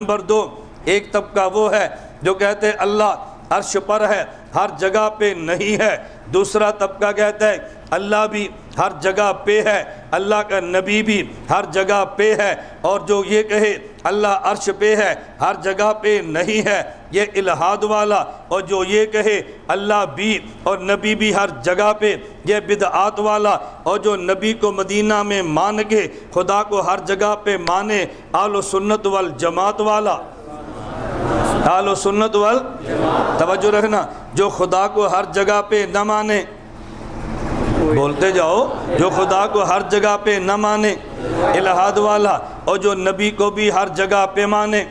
Number 2، ایک طبقہ وہ ہے جو کہتے ہیں اللہ عرش پر ہے، ہر جگہ پہ نہیں ہے۔ دوسرا طبقہ کہتا ہے اللہ بھی ہر جگہ پہ ہے، اللہ کا نبی بھی ہر جگہ پہ ہے۔ اور جو یہ کہے اللہ عرش پہ ہے ہر جگہ پہ نہیں ہے، یہ الہاد والا۔ اور جو یہ کہے اللہ بھی اور نبی بھی ہر جگہ پہ، یہ بدعات والا۔ اور جو نبی کو مدینہ میں مان کے خدا کو ہر جگہ پہ مانے، اہل و سنت والجماعت والا۔ اہل و سنت والجماعت، توجہ رکھنا، جو خدا کو ہر جگہ پہ نہ مانے، بولتے جاؤ، جو خدا کو ہر جگہ پہ نہ مانے الہاد والا، اور جو نبی کو بھی ہر جگہ پہ مانے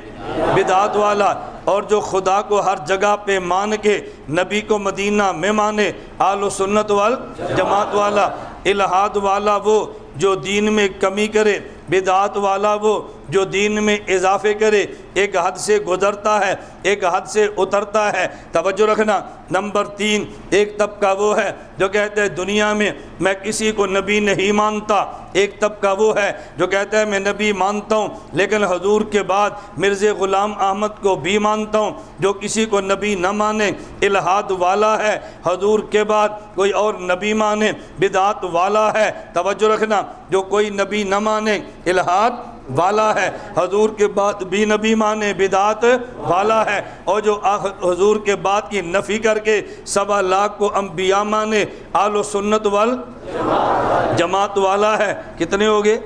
بدعات والا۔ اور جو خدا کو ہر جگہ پہ مان کے نبی کو مدینہ میں مانے اہل و سنت والجماعت والا۔ الہاد والا وہ جو دین میں کمی کرے، بدعات والا وہ جو دین میں اضافے کرے، ایک حد سے گزرتا ہے ایک حد سے اترتا ہے۔ توجہ رکھنا۔ نمبر 3، ایک طبقہ وہ ہے جو کہتے ہیں دنیا میں میں کسی کو نبی نہیں مانتا۔ ایک طبقہ وہ ہے جو کہتا ہے میں نبی مانتا ہوں لیکن حضور کے بعد مرزا غلام احمد کو بھی مانتا ہوں۔ جو کسی کو نبی نہ مانے الہاد والا ہے، حضور کے بعد کوئی اور نبی مانے بدعات والا ہے۔ توجہ رکھنا، جو کوئی نبی نہ مانے الہاد والا ہے، حضور کے بعد بھی نبی مانے بدعات والا ہے۔ اور جو حضور کے بعد کی نفی کر کے 1.25 لاکھ کو انبیاء مانے اہل و سنت والجماعت والا ہے۔ کتنے ہو گئے؟